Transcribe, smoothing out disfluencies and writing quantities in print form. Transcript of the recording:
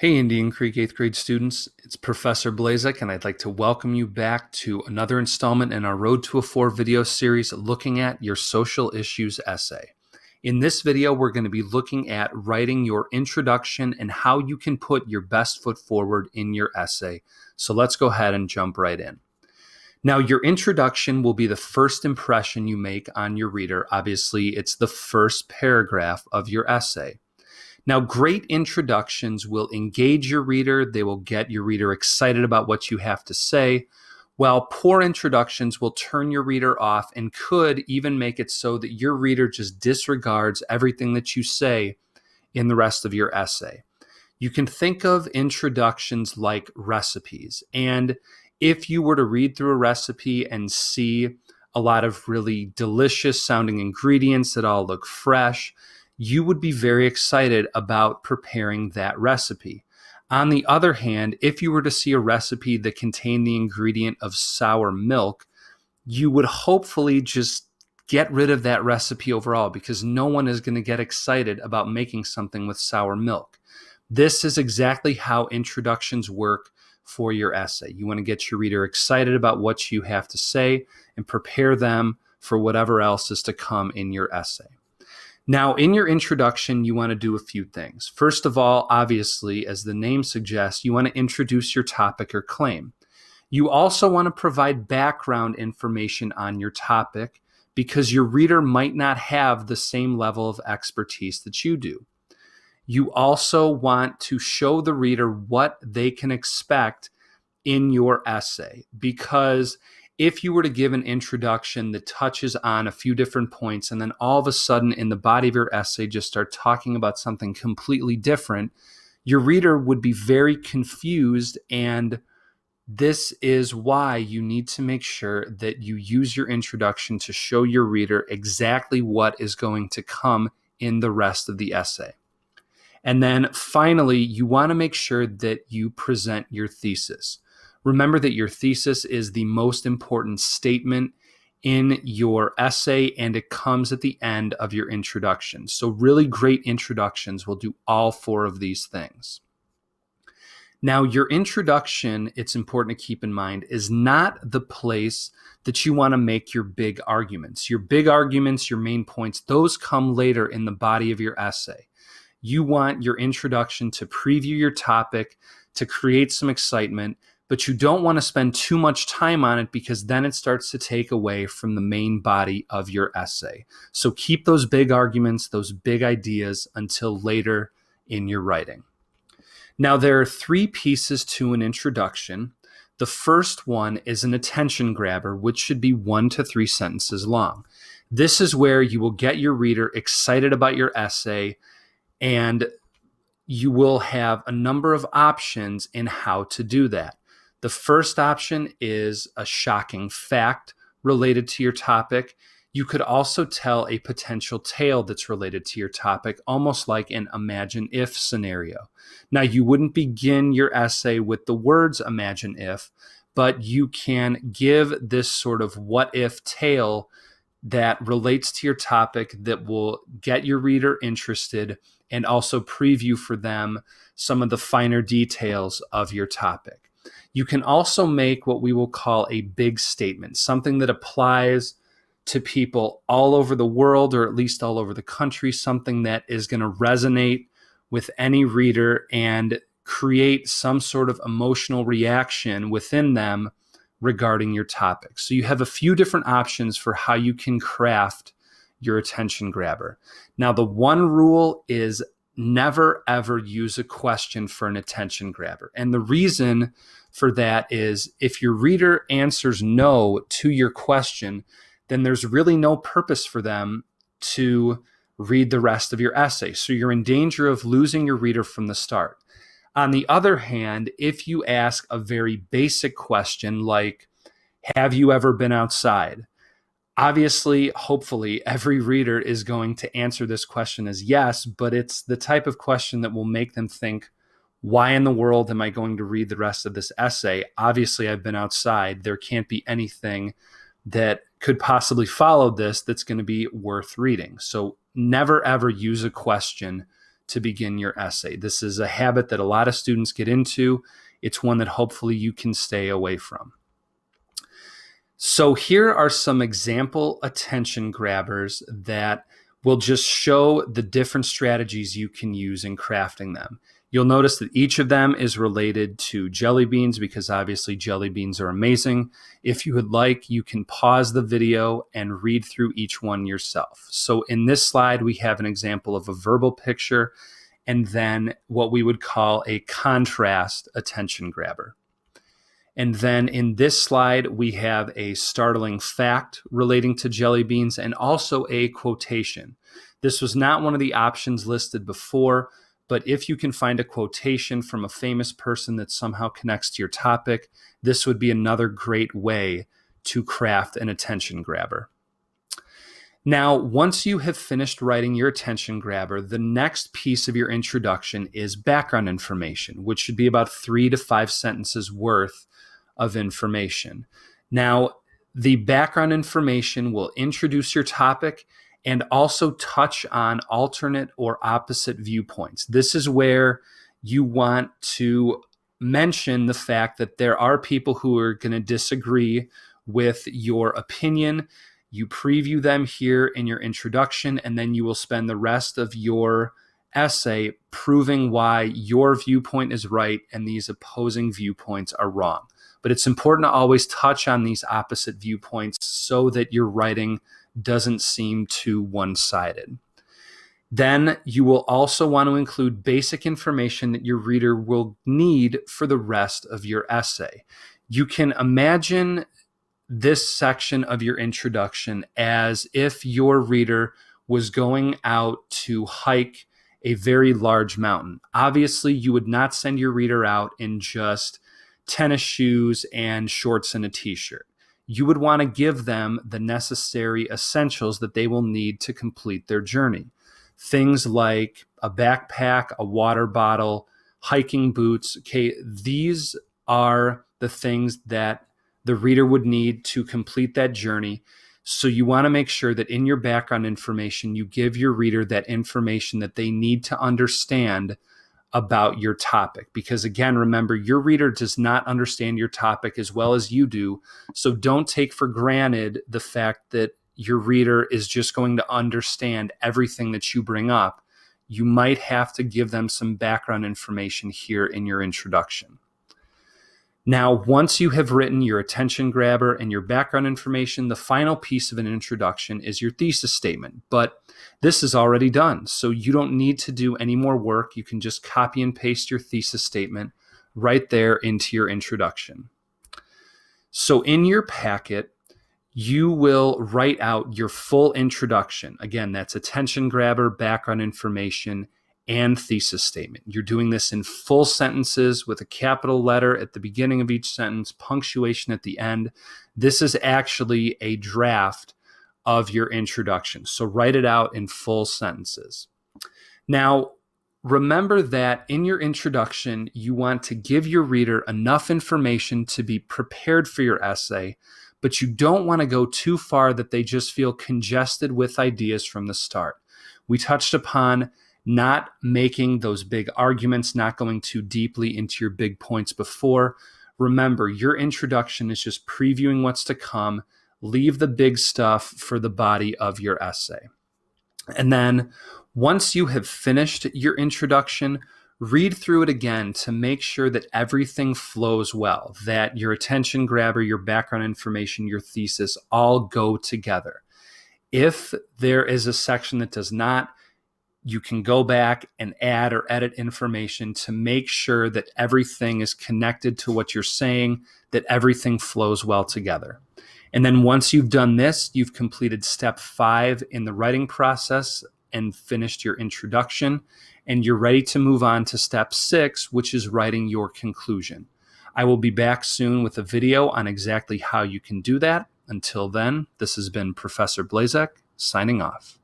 Hey, Indian Creek 8th grade students, it's Professor Blazek, and I'd like to welcome you back to another installment in our Road to a 4 video series looking at your social issues essay. In this video, we're going to be looking at writing your introduction and how you can put your best foot forward in your essay. So let's go ahead and jump right in. Now, your introduction will be the first impression you make on your reader. Obviously, it's the first paragraph of your essay. Now, great introductions will engage your reader. They will get your reader excited about what you have to say, while poor introductions will turn your reader off and could even make it so that your reader just disregards everything that you say in the rest of your essay. You can think of introductions like recipes. And if you were to read through a recipe and see a lot of really delicious sounding ingredients that all look fresh, you would be very excited about preparing that recipe. On the other hand, if you were to see a recipe that contained the ingredient of sour milk, you would hopefully just get rid of that recipe overall because no one is going to get excited about making something with sour milk. This is exactly how introductions work for your essay. You want to get your reader excited about what you have to say and prepare them for whatever else is to come in your essay. Now, in your introduction, you want to do a few things. First of all, obviously, as the name suggests, you want to introduce your topic or claim. You also want to provide background information on your topic because your reader might not have the same level of expertise that you do. You also want to show the reader what they can expect in your essay, because if you were to give an introduction that touches on a few different points and then all of a sudden in the body of your essay just start talking about something completely different, your reader would be very confused. And this is why you need to make sure that you use your introduction to show your reader exactly what is going to come in the rest of the essay. And then finally, you want to make sure that you present your thesis. Remember that your thesis is the most important statement in your essay, and it comes at the end of your introduction. So really great introductions will do all four of these things. Now, your introduction, it's important to keep in mind, is not the place that you want to make your big arguments. Your big arguments, your main points, those come later in the body of your essay. You want your introduction to preview your topic, to create some excitement, but you don't want to spend too much time on it because then it starts to take away from the main body of your essay. So keep those big arguments, those big ideas until later in your writing. Now, there are three pieces to an introduction. The first one is an attention grabber, which should be 1 to 3 sentences long. This is where you will get your reader excited about your essay, and you will have a number of options in how to do that. The first option is a shocking fact related to your topic. You could also tell a potential tale that's related to your topic, almost like an imagine if scenario. Now, you wouldn't begin your essay with the words imagine if, but you can give this sort of what if tale that relates to your topic that will get your reader interested and also preview for them some of the finer details of your topic. You can also make what we will call a big statement, something that applies to people all over the world, or at least all over the country, something that is going to resonate with any reader and create some sort of emotional reaction within them regarding your topic. So you have a few different options for how you can craft your attention grabber. Now, the one rule is never ever use a question for an attention grabber. And the reason for that is if your reader answers no to your question, then there's really no purpose for them to read the rest of your essay. So you're in danger of losing your reader from the start. On the other hand, if you ask a very basic question like, have you ever been outside? Obviously, hopefully, every reader is going to answer this question as yes, but it's the type of question that will make them think, why in the world am I going to read the rest of this essay? Obviously, I've been outside. There can't be anything that could possibly follow this that's going to be worth reading. So never, ever use a question to begin your essay. This is a habit that a lot of students get into. It's one that hopefully you can stay away from. So here are some example attention grabbers that will just show the different strategies you can use in crafting them. You'll notice that each of them is related to jelly beans because obviously jelly beans are amazing. If you would like, you can pause the video and read through each one yourself. So in this slide, we have an example of a verbal picture and then what we would call a contrast attention grabber. And then in this slide, we have a startling fact relating to jelly beans and also a quotation. This was not one of the options listed before, but if you can find a quotation from a famous person that somehow connects to your topic, this would be another great way to craft an attention grabber. Now, once you have finished writing your attention grabber, the next piece of your introduction is background information, which should be about 3 to 5 sentences worth of information. Now, the background information will introduce your topic and also touch on alternate or opposite viewpoints. This is where you want to mention the fact that there are people who are going to disagree with your opinion. You preview them here in your introduction, and then you will spend the rest of your essay proving why your viewpoint is right and these opposing viewpoints are wrong. But it's important to always touch on these opposite viewpoints so that your writing doesn't seem too one-sided. Then you will also want to include basic information that your reader will need for the rest of your essay. You can imagine this section of your introduction as if your reader was going out to hike a very large mountain. Obviously, you would not send your reader out in just tennis shoes and shorts and a t-shirt. You would want to give them the necessary essentials that they will need to complete their journey. Things like a backpack, a water bottle, hiking boots. Okay, these are the things that the reader would need to complete that journey. So you want to make sure that in your background information, you give your reader that information that they need to understand about your topic. Because again, remember, your reader does not understand your topic as well as you do. So don't take for granted the fact that your reader is just going to understand everything that you bring up. You might have to give them some background information here in your introduction. Now, once you have written your attention grabber and your background information, the final piece of an introduction is your thesis statement. But this is already done, so you don't need to do any more work. You can just copy and paste your thesis statement right there into your introduction. So in your packet, you will write out your full introduction. Again, that's attention grabber, background information, and thesis statement. You're doing this in full sentences with a capital letter at the beginning of each sentence, punctuation at the end. This is actually a draft of your introduction. So write it out in full sentences. Now, remember that in your introduction, you want to give your reader enough information to be prepared for your essay, but you don't want to go too far that they just feel congested with ideas from the start. We touched upon not making those big arguments, not going too deeply into your big points before. Remember, your introduction is just previewing what's to come. Leave the big stuff for the body of your essay. And then once you have finished your introduction, read through it again to make sure that everything flows well, that your attention grabber, your background information, your thesis all go together. If there is a section that does not, you can go back and add or edit information to make sure that everything is connected to what you're saying, that everything flows well together. And then once you've done this, you've completed step 5 in the writing process and finished your introduction, and you're ready to move on to step 6, which is writing your conclusion. I will be back soon with a video on exactly how you can do that. Until then, this has been Professor Blazek signing off.